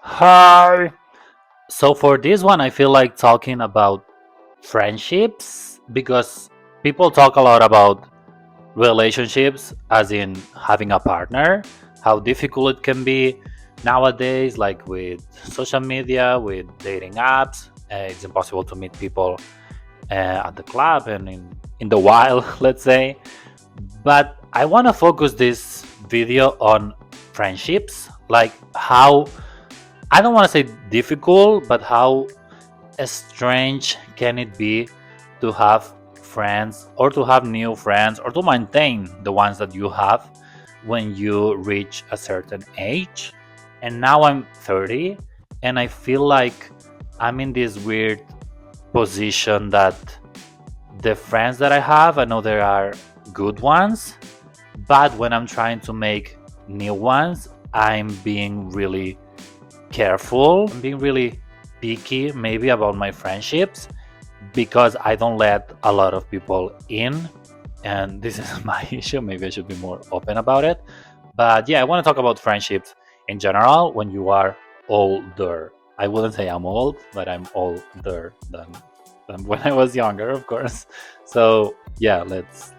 Hi. So for this one, I feel like talking about friendships because people talk a lot about relationships, as in having a partner, how difficult it can be nowadays, like with social media, with dating apps. It's impossible to meet people at the club and in the wild, let's say. But I want to focus this video on friendships, like how I don't want to say difficult, but how strange can it be to have friends or to have new friends or to maintain the ones that you have when you reach a certain age? And now I'm 30 and I feel like I'm in this weird position that the friends that I have, I know there are good ones, but when I'm trying to make new ones, I'm being really careful. I'm being really picky, maybe, about my friendships because I don't let a lot of people in. And this is my issue. Maybe I should be more open about it. But yeah, I want to talk about friendships in general when you are older. I wouldn't say I'm old, but I'm older than when I was younger, of course. So yeah,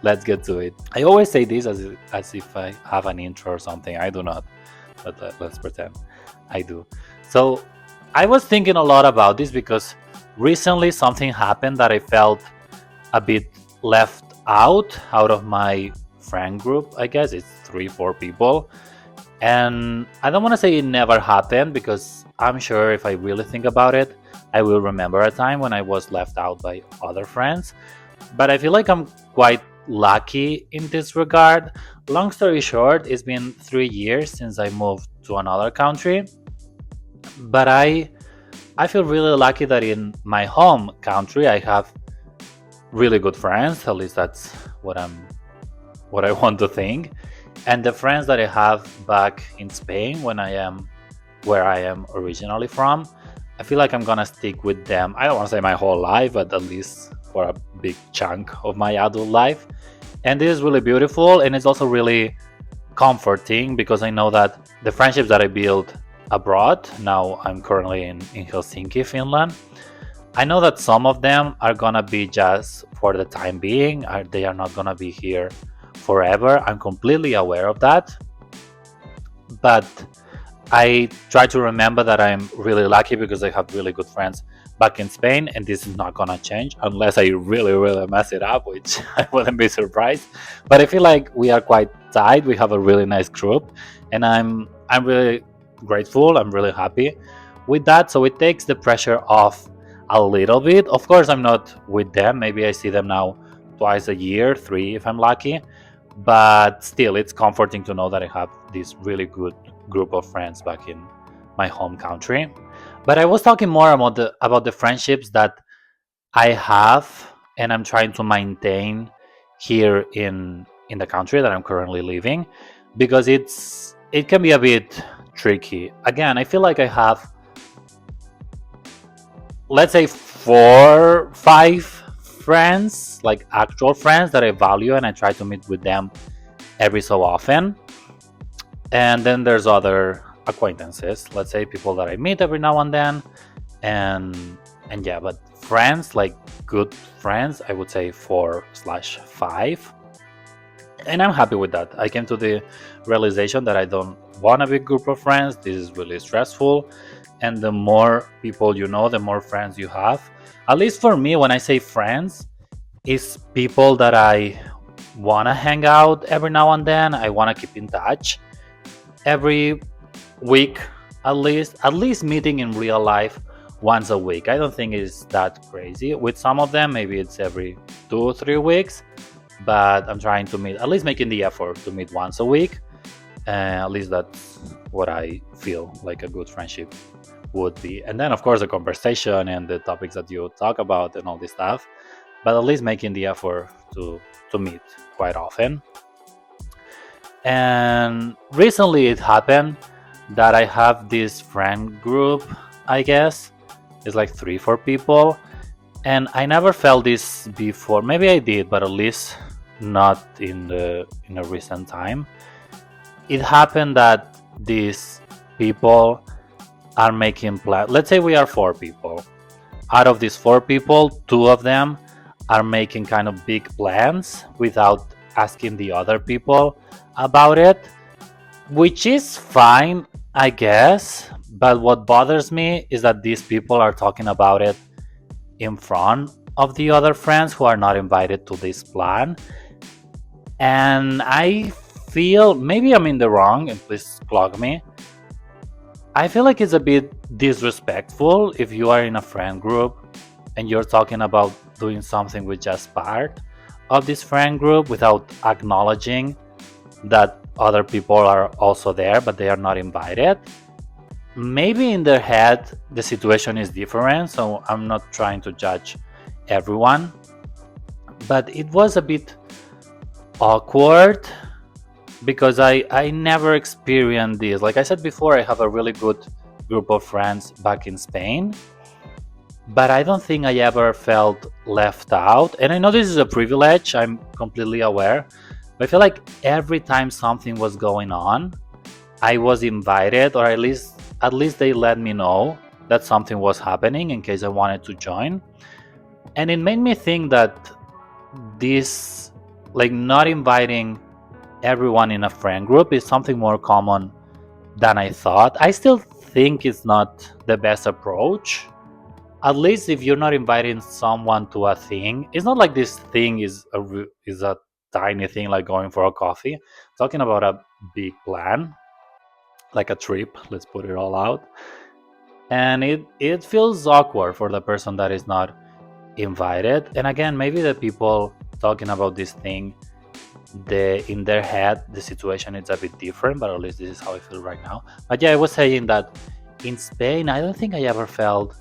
let's get to it. I always say this as if I have an intro or something. I do not, but let's pretend I do. So I was thinking a lot about this because recently something happened that I felt a bit left out of my friend group. I guess it's 3 4 people, and I don't want to say it never happened because I'm sure if I really think about it, I will remember a time when I was left out by other friends. But I feel like I'm quite lucky in this regard. Long story short, it's been 3 years since I moved to another country, but I feel really lucky that in my home country I have really good friends. At least that's what I want to think. And the friends that I have back in Spain, when I am where I am originally from, I feel like I'm gonna stick with them. I don't want to say my whole life, but at least for a big chunk of my adult life. And this is really beautiful, and it's also really comforting because I know that the friendships that I built abroad, now I'm currently in Helsinki, Finland, I know that some of them are gonna be just for the time being. They are not gonna be here forever. I'm completely aware of that. But I try to remember that I'm really lucky because I have really good friends back in Spain, and this is not gonna change unless I really, really mess it up, which I wouldn't be surprised. But I feel like we are quite tight. We have a really nice group, and I'm really grateful. I'm really happy with that. So it takes the pressure off a little bit. Of course, I'm not with them. Maybe I see them now twice a year, three if I'm lucky. But still, it's comforting to know that I have this really good group of friends back in my home country. But I was talking more about the friendships that I have and I'm trying to maintain here in the country that I'm currently living because it can be a bit tricky. Again, I feel like I have, let's say, 4 5 friends, like actual friends that I value and I try to meet with them every so often. And then there's other acquaintances, let's say people that I meet every now and then. And yeah, but friends, like good friends, I would say 4/5. And I'm happy with that. I came to the realization that I don't want a big group of friends. This is really stressful. And the more people you know, the more friends you have. At least for me, when I say friends, is people that I want to hang out every now and then. I want to keep in touch every week, at least meeting in real life once a week. I don't think it's that crazy. With some of them maybe it's every 2 or 3 weeks, but I'm trying to meet, at least making the effort to meet once a week. At least that's what I feel like a good friendship would be. And then of course the conversation and the topics that you talk about and all this stuff, but at least making the effort to meet quite often. And recently it happened that I have this friend group, I guess. It's like 3 4 people. And I never felt this before. Maybe I did, but at least not in a recent time. It happened that these people are making plans. Let's say we are four people. Out of these four people, two of them are making kind of big plans without asking the other people about it, which is fine, I guess. But what bothers me is that these people are talking about it in front of the other friends who are not invited to this plan. And I feel, maybe I'm in the wrong, and please clog me. I feel like it's a bit disrespectful if you are in a friend group and you're talking about doing something with just part of this friend group without acknowledging that other people are also there but they are not invited. Maybe in their head the situation is different, so I'm not trying to judge everyone, but it was a bit awkward because I never experienced this. Like I said before, I have a really good group of friends back in Spain, but I don't think I ever felt left out. And I know this is a privilege, I'm completely aware, but I feel like every time something was going on, I was invited, or at least they let me know that something was happening in case I wanted to join. And it made me think that this, like, not inviting everyone in a friend group is something more common than I thought. I still think it's not the best approach. At least if you're not inviting someone to a thing, it's not like this thing is a tiny thing like going for a coffee. Talking about a big plan, like a trip. Let's put it all out. And it feels awkward for the person that is not invited. And again, maybe the people talking about this thing, in their head the situation is a bit different, but at least this is how I feel right now. But yeah, I was saying that in Spain I don't think I ever felt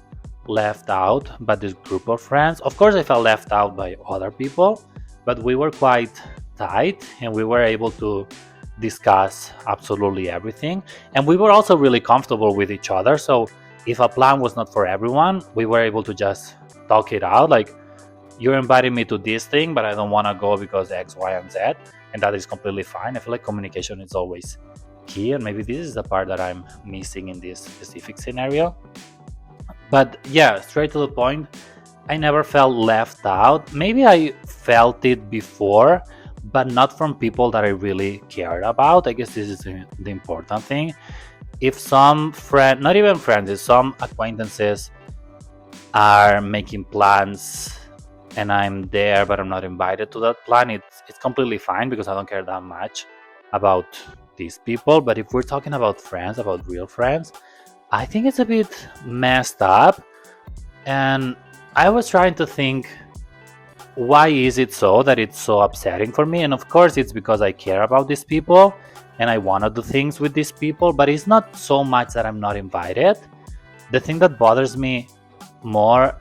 left out by this group of friends. Of course I felt left out by other people, but we were quite tight and we were able to discuss absolutely everything, and we were also really comfortable with each other. So if a plan was not for everyone, we were able to just talk it out, like, you're inviting me to this thing, but I don't want to go because X, Y, and Z, and that is completely fine. I feel like communication is always key, and maybe this is the part that I'm missing in this specific scenario. But yeah, straight to the point, I never felt left out. Maybe I felt it before, but not from people that I really cared about. I guess this is the important thing. If some friend, not even friends, if some acquaintances are making plans and I'm there but I'm not invited to that plan, it's completely fine because I don't care that much about these people. But if we're talking about friends, about real friends, I think it's a bit messed up. And I was trying to think, why is it so that it's so upsetting for me? And of course it's because I care about these people and I want to do things with these people, but it's not so much that I'm not invited. The thing that bothers me more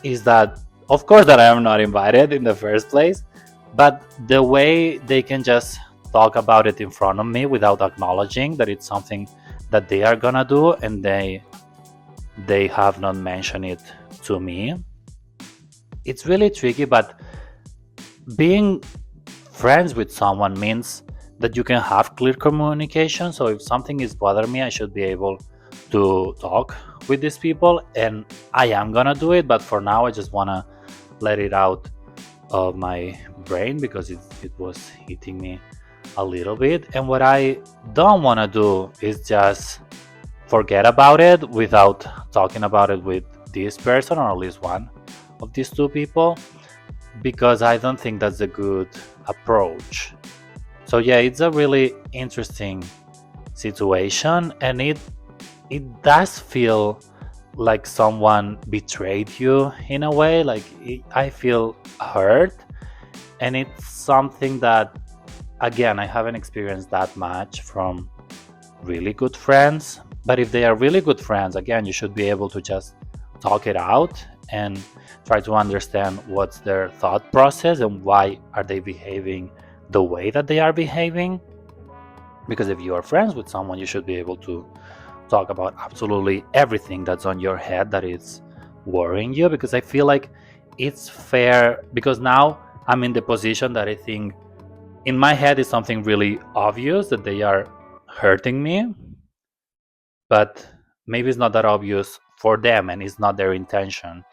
is that, of course, that I am not invited in the first place, but the way they can just talk about it in front of me without acknowledging that it's something that they are gonna do, and they have not mentioned it to me. It's really tricky, but being friends with someone means that you can have clear communication. So if something is bothering me, I should be able to talk with these people, and I am gonna do it. But for now I just wanna let it out of my brain because it was hitting me a little bit. And what I don't want to do is just forget about it without talking about it with this person, or at least one of these two people, because I don't think that's a good approach. So yeah, it's a really interesting situation, and it does feel like someone betrayed you in a way. Like, I feel hurt, and it's something that, again, I haven't experienced that much from really good friends. But if they are really good friends, again, you should be able to just talk it out and try to understand what's their thought process and why are they behaving the way that they are behaving. Because if you are friends with someone, you should be able to talk about absolutely everything that's on your head that is worrying you. Because I feel like it's fair, because now I'm in the position that I think in my head is something really obvious that they are hurting me, but maybe it's not that obvious for them and it's not their intention.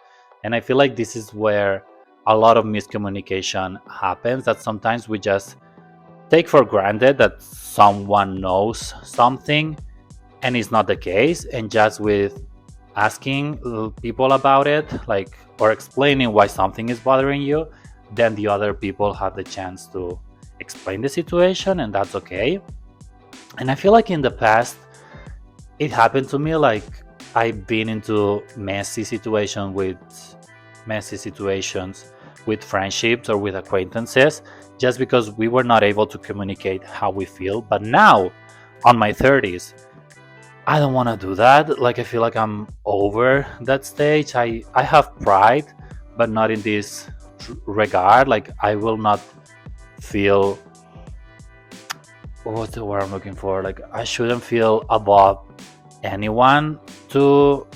And I feel like this is where a lot of miscommunication happens, that sometimes we just take for granted that someone knows something and it's not the case, and just with asking people about it, like, or explaining why something is bothering you, then the other people have the chance to explain the situation, and that's okay. And I feel like in the past it happened to me, like I've been into messy situations with friendships or with acquaintances, just because we were not able to communicate how we feel. But now, on my 30s, I don't want to do that. Like, I feel like I'm over that stage. I have pride, but not in this regard. Like, I will not feel, what's the word I'm looking for? Like, I shouldn't feel above anyone to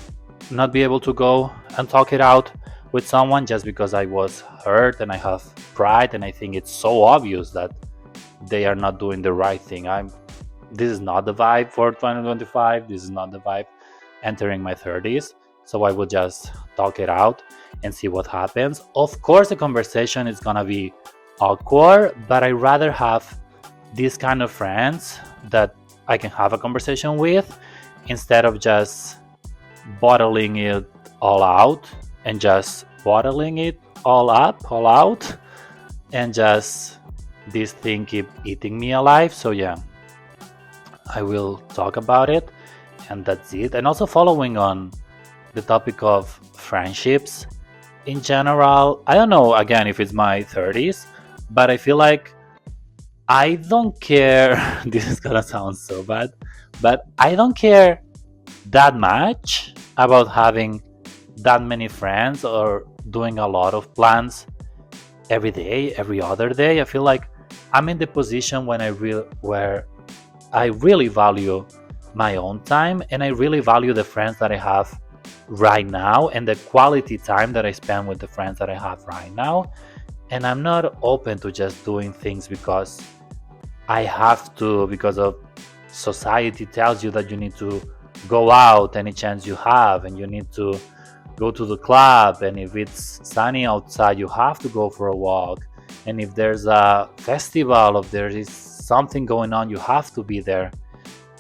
not be able to go and talk it out with someone just because I was hurt and I have pride, and I think it's so obvious that they are not doing the right thing. This is not the vibe for 2025. This is not the vibe entering my 30s. So I will just talk it out and see what happens. Of course, the conversation is gonna be awkward, but I rather have these kind of friends that I can have a conversation with, instead of just bottling it all out and just bottling it all up, all out, and just this thing keep eating me alive. So yeah, I will talk about it, and that's it. And also, following on the topic of friendships in general, I don't know again if it's my 30s, but I feel like I don't care. This is gonna sound so bad, but I don't care that much about having that many friends or doing a lot of plans every day, every other day. I feel like I'm in the position where I really value my own time, and I really value the friends that I have right now and the quality time that I spend with the friends that I have right now. And I'm not open to just doing things because I have to, because of society tells you that you need to go out any chance you have, and you need to go to the club, and if it's sunny outside you have to go for a walk, and if there's a festival, if there is something going on, you have to be there.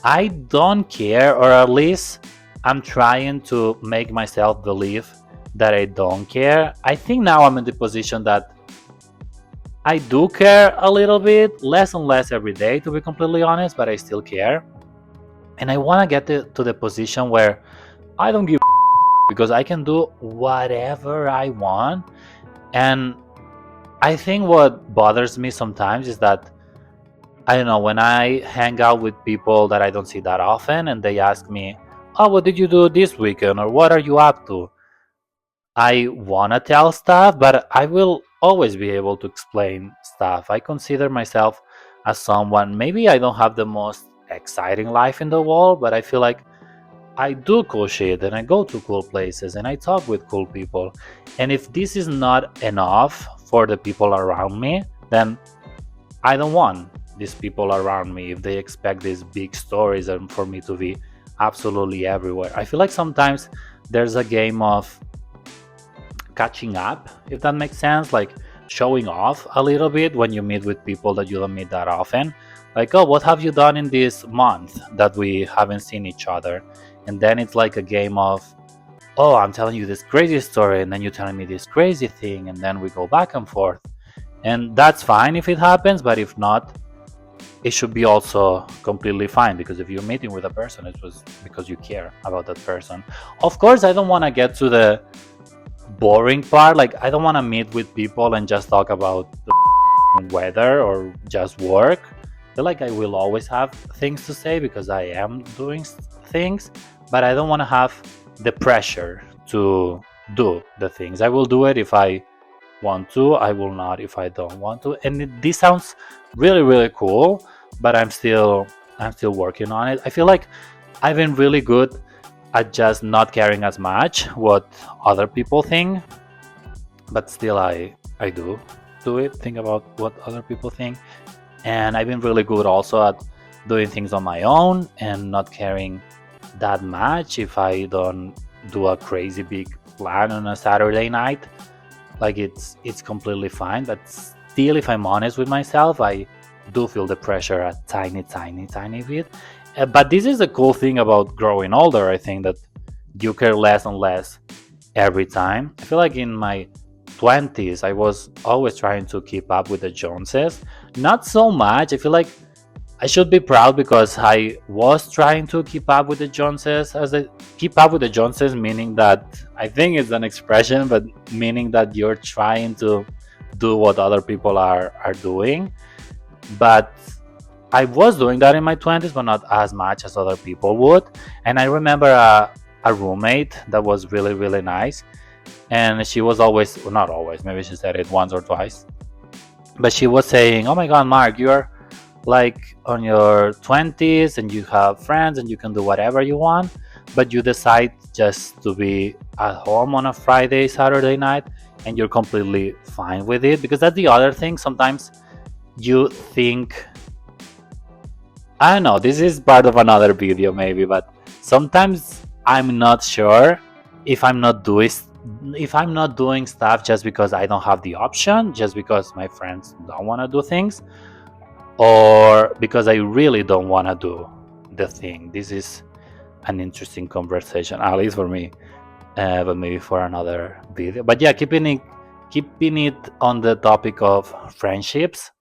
I don't care, or at least I'm trying to make myself believe that I don't care. I think now I'm in the position that I do care a little bit, less and less every day, to be completely honest, but I still care. And I want to get to the position where I don't give because I can do whatever I want. And I think what bothers me sometimes is that, I don't know, when I hang out with people that I don't see that often and they ask me, "Oh, what did you do this weekend?" or "What are you up to?" I want to tell stuff, but I will always be able to explain stuff. I consider myself as someone, maybe I don't have the most exciting life in the world, but I feel like I do cool shit and I go to cool places and I talk with cool people. And if this is not enough for the people around me, then I don't want these people around me if they expect these big stories and for me to be absolutely everywhere. I feel like sometimes there's a game of catching up, if that makes sense, like showing off a little bit when you meet with people that you don't meet that often. Like, oh, what have you done in this month that we haven't seen each other? And then it's like a game of, oh, I'm telling you this crazy story, and then you're telling me this crazy thing, and then we go back and forth. And that's fine if it happens, but if not, it should be also completely fine, because if you're meeting with a person, it was because you care about that person. Of course, I don't want to get to the boring part. Like, I don't want to meet with people and just talk about the weather or just work. I feel like I will always have things to say because I am doing things, but I don't want to have the pressure to do the things. I will do it if I want to, I will not if I don't want to. And this sounds really, really cool, but I'm still working on it. I feel like I've been really good at just not caring as much what other people think, but still I do it, think about what other people think. And I've been really good also at doing things on my own and not caring that much if I don't do a crazy big plan on a Saturday night. Like it's completely fine, but still, if I'm honest with myself, I do feel the pressure a tiny bit. But this is the cool thing about growing older. I think that you care less and less every time. I feel like in my 20s, I was always trying to keep up with the Joneses. Not so much. I feel like I should be proud because I was trying to keep up with the Joneses. As I keep up with the Joneses, meaning that I think it's an expression, but meaning that you're trying to do what other people are doing. But I was doing that in my 20s, but not as much as other people would. And I remember a roommate that was really nice, and she was always, well, not always, maybe she said it once or twice, but she was saying, "Oh my God, Mark, you're like on your 20s and you have friends and you can do whatever you want, but you decide just to be at home on a Friday, Saturday night, and you're completely fine with it." Because that's the other thing. Sometimes you think, I don't know, this is part of another video maybe, but sometimes I'm not sure if I'm not doing if I'm not doing stuff just because I don't have the option, just because my friends don't want to do things, or because I really don't want to do the thing. This is an interesting conversation, at least for me, but maybe for another video. But yeah, keeping it on the topic of friendships,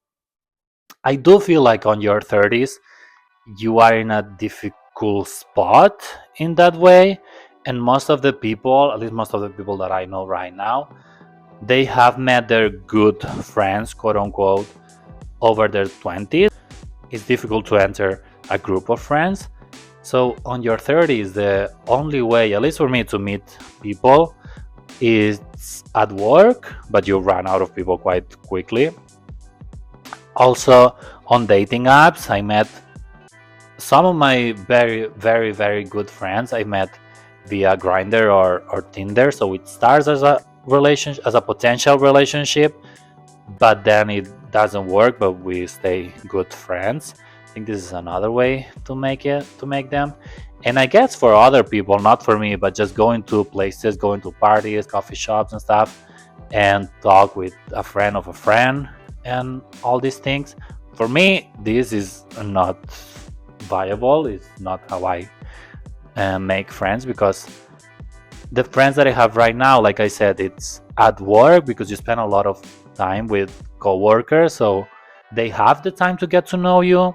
I do feel like on your 30s you are in a difficult spot in that way, and most of the people, at least most of the people that I know right now, they have met their good friends, quote unquote, over their 20s. It's difficult to enter a group of friends. So on your 30s, the only way, at least for me, to meet people is at work, but you run out of people quite quickly. Also, on dating apps, I met some of my very good friends. I met via Grinder or Tinder. So it starts as a relationship, as a potential relationship, but then it doesn't work, but we stay good friends. I think this is another way to make them. And I guess for other people, not for me, but just going to places, going to parties, coffee shops and stuff, and talk with a friend of a friend and all these things. For me, this is not viable. It's not how I make friends, because the friends that I have right now, like I said, it's at work, because you spend a lot of time with coworkers, so they have the time to get to know you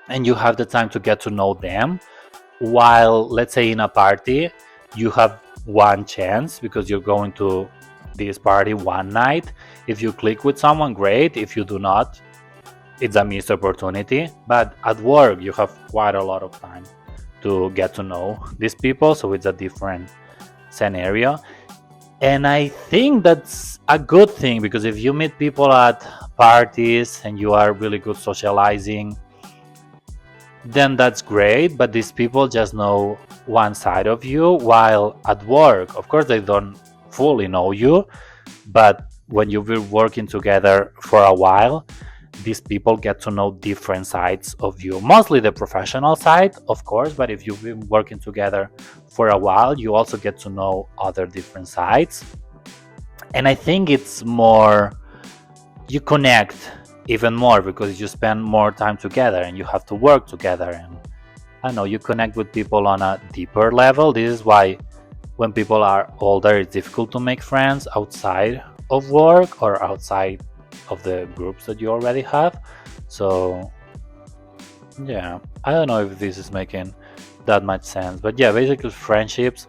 and you have the time to get to know them. While, let's say, in a party, you have one chance because you're going to this party one night. If you click with someone, great. If you do not, it's a missed opportunity. But at work, you have quite a lot of time to get to know these people, so it's a different scenario. And I think that's a good thing, because if you meet people at parties and you are really good socializing, then that's great. But these people just know one side of you, while at work, of course, they don't fully know you. But when you've been working together for a while, these people get to know different sides of you, mostly the professional side, of course. But if you've been working together for a while, you also get to know other different sides. And I think it's more, you connect even more because you spend more time together and you have to work together. And I don't know, you connect with people on a deeper level. This is why when people are older, it's difficult to make friends outside of work or outside of the groups that you already have. So yeah, I don't know if this is making that much sense, but yeah, basically friendships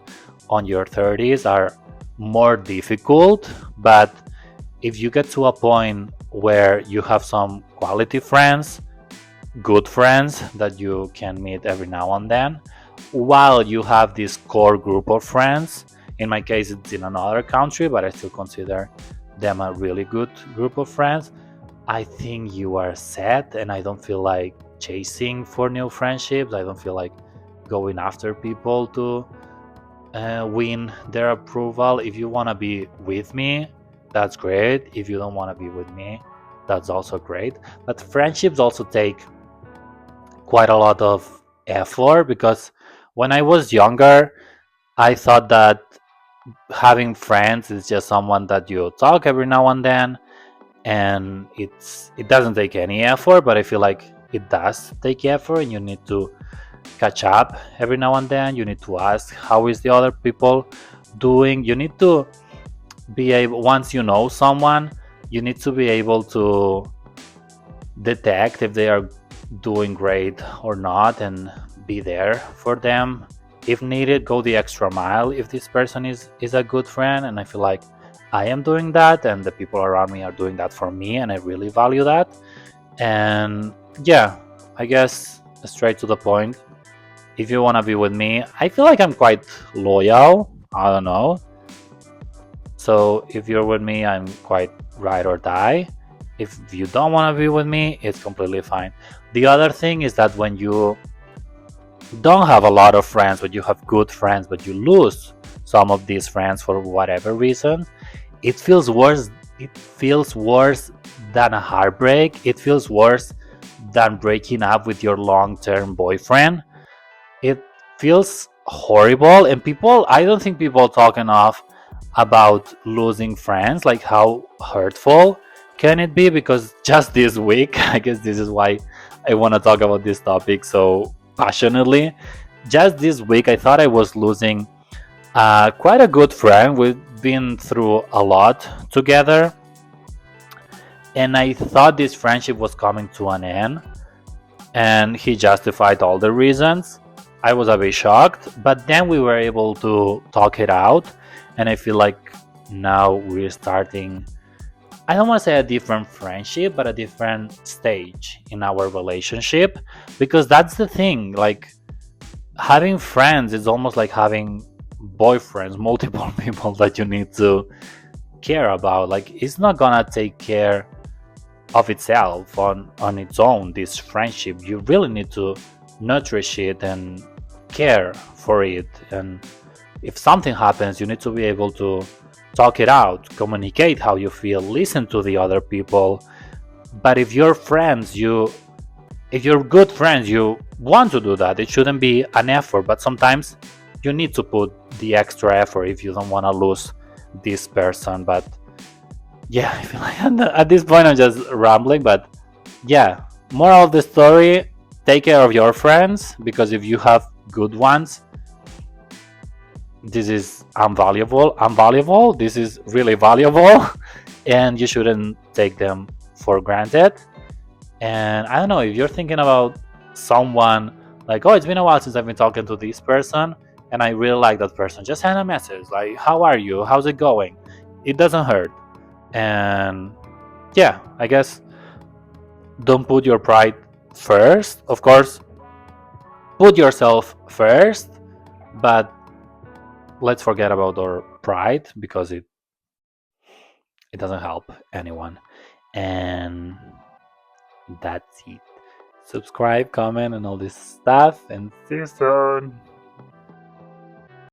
on your 30s are more difficult. But if you get to a point where you have some quality friends, good friends that you can meet every now and then, while you have this core group of friends, in my case it's in another country, but I still consider them a really good group of friends, I think you are set. And I don't feel like chasing for new friendships. I don't feel like going after people to win their approval. If you want to be with me, that's great. If you don't want to be with me, that's also great. But friendships also take quite a lot of effort, because When I was younger, I thought that having friends is just someone that you talk every now and then, and it doesn't take any effort. But I feel like it does take effort, and you need to catch up every now and then. You need to ask how is the other people doing. You need to be able, once you know someone, you need to be able to detect if they are doing great or not, and be there for them if needed. Go the extra mile if this person is a good friend. And I feel like I am doing that, and the people around me are doing that for me, and I really value that. And yeah, I guess straight to the point, if you want to be with me, I feel like I'm quite loyal. I don't know. So if you're with me, I'm quite ride or die. If you don't want to be with me, it's completely fine. The other thing is that when you don't have a lot of friends, but you have good friends, but you lose some of these friends for whatever reason, it feels worse. It feels worse than a heartbreak. It feels worse than breaking up with your long-term boyfriend. It feels horrible, and people, I don't think people talk enough about losing friends, like how hurtful can it be. Because just this week, I guess this is why I want to talk about this topic so passionately. Just this week, I thought I was losing quite a good friend. We've been through a lot together, and I thought this friendship was coming to an end, and he justified all the reasons. I was a bit shocked, but then we were able to talk it out, and I feel like now we're starting, I don't want to say a different friendship, but a different stage in our relationship. Because that's the thing, like, having friends is almost like having boyfriends, multiple people that you need to care about. Like, it's not gonna take care of itself on its own, this friendship. You really need to nourish it and care for it. And if something happens, you need to be able to talk it out, communicate how you feel, listen to the other people. But if you're good friends, you want to do that. It shouldn't be an effort, but sometimes you need to put the extra effort if you don't want to lose this person. But yeah, I feel like at this point I'm just rambling. But yeah, moral of the story: take care of your friends, because if you have good ones, this is unvaluable. This is really valuable, and you shouldn't take them for granted. And I don't know, if you're thinking about someone, like, oh, it's been a while since I've been talking to this person, and I really like that person, just send a message like, how are you? How's it going? It doesn't hurt. And yeah, I guess don't put your pride first. Of course, put yourself first, but let's forget about our pride, because it doesn't help anyone. And that's it. Subscribe, comment, and all this stuff, and see you soon.